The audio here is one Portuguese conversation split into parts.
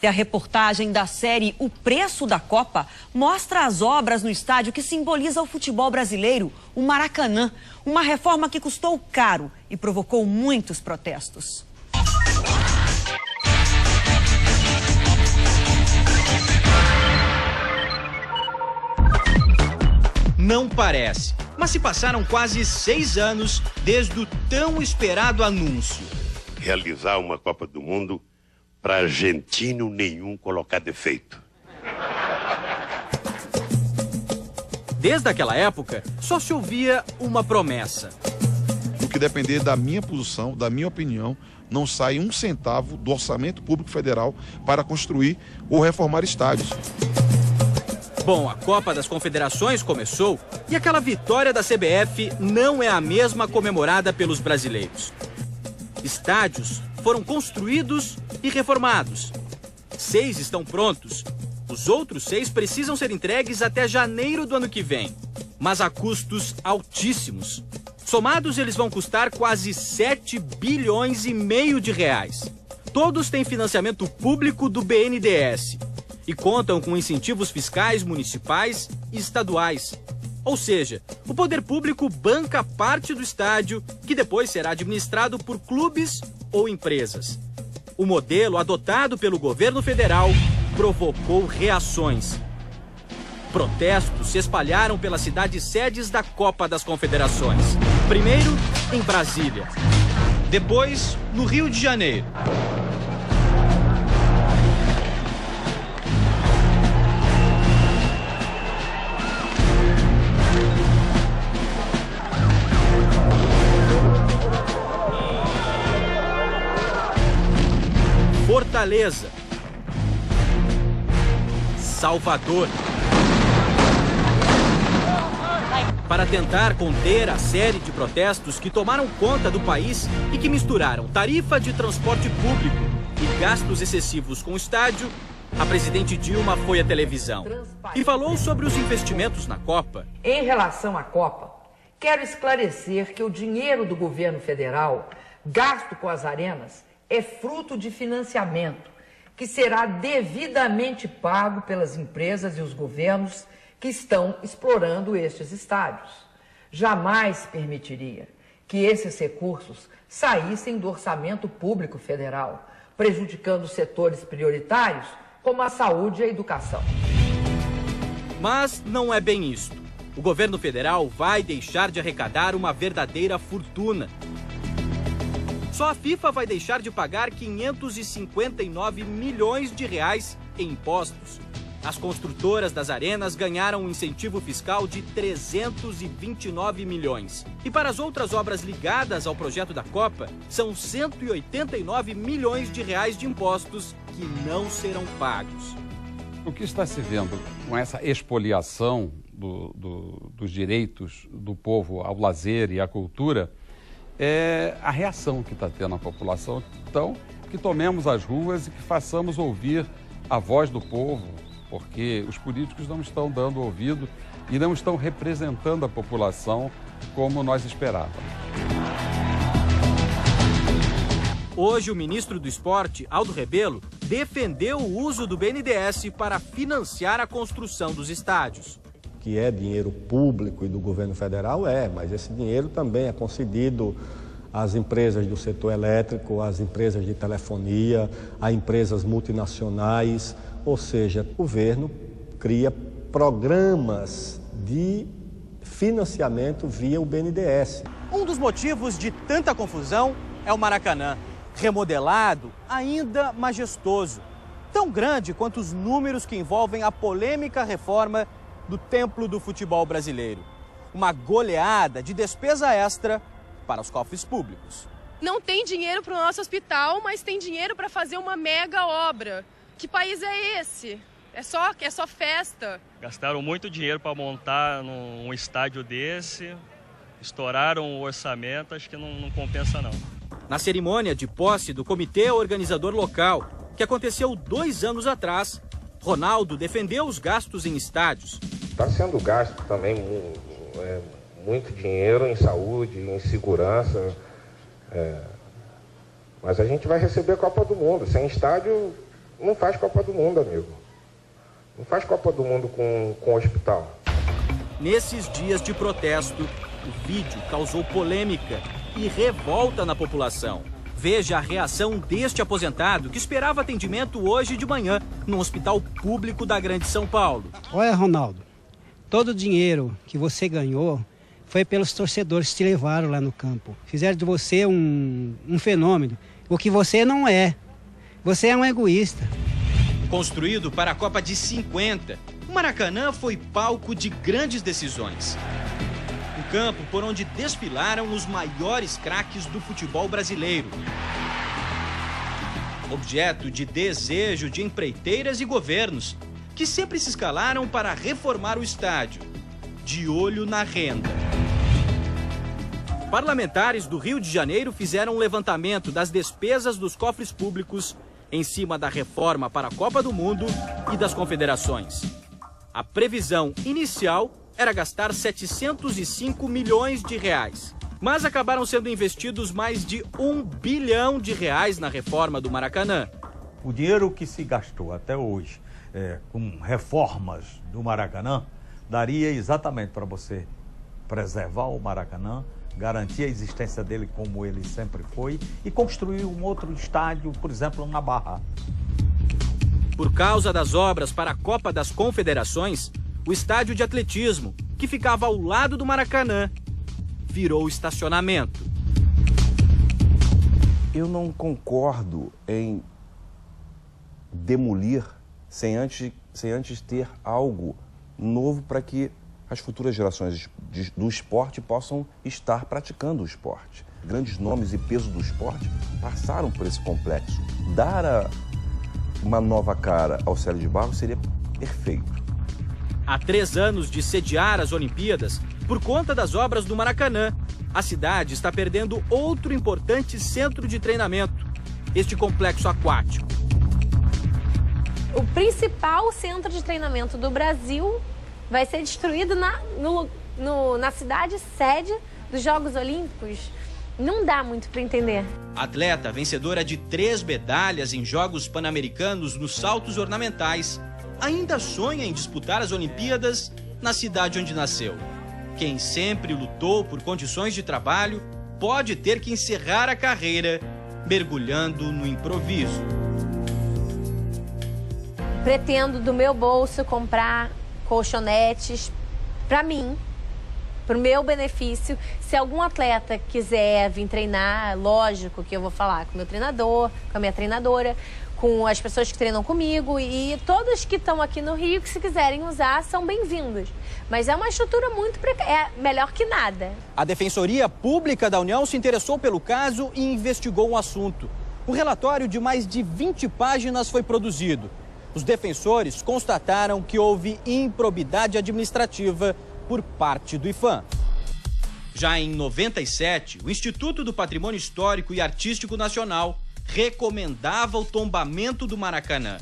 A reportagem da série O Preço da Copa mostra as obras no estádio que simboliza o futebol brasileiro, o Maracanã. Uma reforma que custou caro e provocou muitos protestos. Não parece, mas se passaram quase 6 anos desde o tão esperado anúncio. Realizar uma Copa do Mundo para argentino nenhum colocar defeito. Desde aquela época, só se ouvia uma promessa. O que depender da minha posição, da minha opinião, não sai um centavo do orçamento público federal para construir ou reformar estádios. Bom, a Copa das Confederações começou e aquela vitória da CBF não é a mesma comemorada pelos brasileiros. Estádios foram construídos e reformados. 6 estão prontos. Os outros 6 precisam ser entregues até janeiro do ano que vem, mas a custos altíssimos. Somados, eles vão custar quase 7 bilhões e meio de reais. Todos têm financiamento público do BNDES e contam com incentivos fiscais municipais e estaduais. Ou seja, o poder público banca parte do estádio, que depois será administrado por clubes ou empresas. O modelo adotado pelo governo federal provocou reações. Protestos se espalharam pelas cidades sedes da Copa das Confederações. Primeiro, em Brasília. Depois, no Rio de Janeiro. Fortaleza, Salvador. Para tentar conter a série de protestos que tomaram conta do país e que misturaram tarifa de transporte público e gastos excessivos com o estádio, a presidente Dilma foi à televisão e falou sobre os investimentos na Copa. Em relação à Copa, quero esclarecer que o dinheiro do governo federal gasto com as arenas é fruto de financiamento que será devidamente pago pelas empresas e os governos que estão explorando estes estádios. Jamais permitiria que esses recursos saíssem do orçamento público federal, prejudicando setores prioritários como a saúde e a educação. Mas não é bem isto. O governo federal vai deixar de arrecadar uma verdadeira fortuna. Só a FIFA vai deixar de pagar 559 milhões de reais em impostos. As construtoras das arenas ganharam um incentivo fiscal de 329 milhões. E para as outras obras ligadas ao projeto da Copa, são 189 milhões de reais de impostos que não serão pagos. O que está se vendo com essa expoliação dos direitos do povo ao lazer e à cultura é a reação que está tendo a população. Então, que tomemos as ruas e que façamos ouvir a voz do povo, porque os políticos não estão dando ouvido e não estão representando a população como nós esperávamos. Hoje, o ministro do Esporte, Aldo Rebelo, defendeu o uso do BNDES para financiar a construção dos estádios. Que é dinheiro público e do governo federal, mas esse dinheiro também é concedido às empresas do setor elétrico, às empresas de telefonia, a empresas multinacionais, ou seja, o governo cria programas de financiamento via o BNDES. Um dos motivos de tanta confusão é o Maracanã, remodelado, ainda majestoso, tão grande quanto os números que envolvem a polêmica reforma do Templo do Futebol Brasileiro. Uma goleada de despesa extra para os cofres públicos. Não tem dinheiro para o nosso hospital, mas tem dinheiro para fazer uma mega obra. Que país é esse? É só festa. Gastaram muito dinheiro para montar um estádio desse, estouraram o orçamento, acho que não compensa não. Na cerimônia de posse do comitê organizador local, que aconteceu 2 anos atrás, Ronaldo defendeu os gastos em estádios. Está sendo gasto também muito dinheiro em saúde, em segurança, mas a gente vai receber a Copa do Mundo. Sem estádio Não faz Copa do Mundo, amigo. Não faz Copa do Mundo com hospital. Nesses dias de protesto, o vídeo causou polêmica e revolta na população. Veja a reação deste aposentado que esperava atendimento hoje de manhã no hospital público da Grande São Paulo. Olha, Ronaldo, todo o dinheiro que você ganhou foi pelos torcedores que te levaram lá no campo. Fizeram de você um fenômeno, o que você não é. Você é um egoísta. Construído para a Copa de 50, o Maracanã foi palco de grandes decisões. Um campo por onde desfilaram os maiores craques do futebol brasileiro. Objeto de desejo de empreiteiras e governos, que sempre se escalaram para reformar o estádio, de olho na renda. Parlamentares do Rio de Janeiro fizeram um levantamento das despesas dos cofres públicos em cima da reforma para a Copa do Mundo e das confederações. A previsão inicial era gastar 705 milhões de reais, mas acabaram sendo investidos mais de R$1 bilhão na reforma do Maracanã. O dinheiro que se gastou até hoje com reformas do Maracanã daria exatamente para você preservar o Maracanã, garantir a existência dele como ele sempre foi e construir um outro estádio, por exemplo, na Barra. Por causa das obras para a Copa das Confederações, o estádio de atletismo, que ficava ao lado do Maracanã, virou estacionamento. Eu não concordo em demolir sem antes ter algo novo para que as futuras gerações do esporte possam estar praticando o esporte. Grandes nomes e peso do esporte passaram por esse complexo. Dar uma nova cara ao Célio de Barros seria perfeito. Há 3 anos de sediar as Olimpíadas, por conta das obras do Maracanã, a cidade está perdendo outro importante centro de treinamento, este complexo aquático. O principal centro de treinamento do Brasil vai ser destruído na cidade sede dos Jogos Olímpicos. Não dá muito para entender. Atleta vencedora de 3 medalhas em Jogos Pan-Americanos nos saltos ornamentais, ainda sonha em disputar as Olimpíadas na cidade onde nasceu. Quem sempre lutou por condições de trabalho pode ter que encerrar a carreira mergulhando no improviso. Pretendo do meu bolso comprar colchonetes para mim, para o meu benefício. Se algum atleta quiser vir treinar, lógico que eu vou falar com o meu treinador, com a minha treinadora, com as pessoas que treinam comigo e todas que estão aqui no Rio que se quiserem usar são bem-vindos. Mas é uma estrutura muito melhor que nada. A Defensoria Pública da União se interessou pelo caso e investigou o assunto. Um relatório de mais de 20 páginas foi produzido. Os defensores constataram que houve improbidade administrativa por parte do IPHAN. Já em 97, o Instituto do Patrimônio Histórico e Artístico Nacional recomendava o tombamento do Maracanã,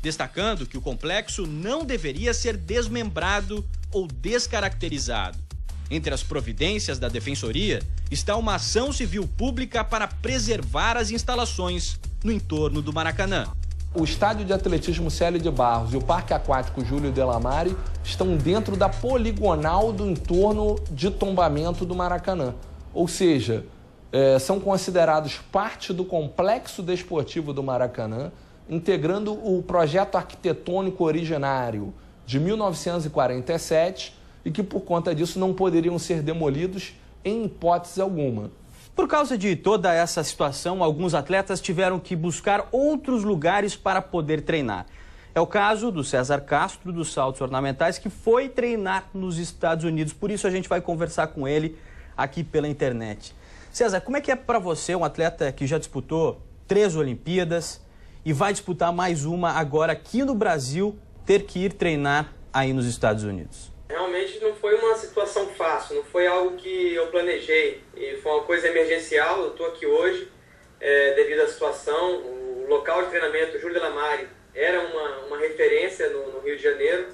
destacando que o complexo não deveria ser desmembrado ou descaracterizado. Entre as providências da Defensoria está uma ação civil pública para preservar as instalações no entorno do Maracanã. O estádio de atletismo Célio de Barros e o Parque Aquático Júlio Delamare estão dentro da poligonal do entorno de tombamento do Maracanã. Ou seja, são considerados parte do complexo desportivo do Maracanã, integrando o projeto arquitetônico originário de 1947 e que, por conta disso, não poderiam ser demolidos em hipótese alguma. Por causa de toda essa situação, alguns atletas tiveram que buscar outros lugares para poder treinar. É o caso do César Castro, dos saltos ornamentais, que foi treinar nos Estados Unidos. Por isso a gente vai conversar com ele aqui pela internet. César, como é que é para você, um atleta que já disputou 3 Olimpíadas e vai disputar mais uma agora aqui no Brasil, ter que ir treinar aí nos Estados Unidos? Realmente não foi uma situação fácil, não foi algo que eu planejei. E foi uma coisa emergencial. Eu estou aqui hoje devido à situação. O local de treinamento, Júlio Delamare, era uma referência no Rio de Janeiro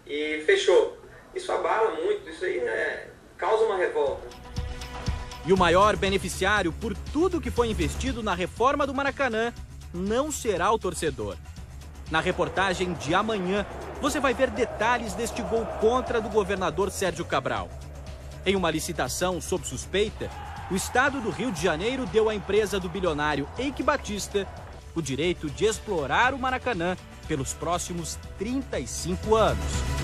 e fechou. Isso abala muito, isso aí causa uma revolta. E o maior beneficiário por tudo que foi investido na reforma do Maracanã não será o torcedor. Na reportagem de amanhã, você vai ver detalhes deste gol contra do governador Sérgio Cabral. Em uma licitação sob suspeita, o estado do Rio de Janeiro deu à empresa do bilionário Eike Batista o direito de explorar o Maracanã pelos próximos 35 anos.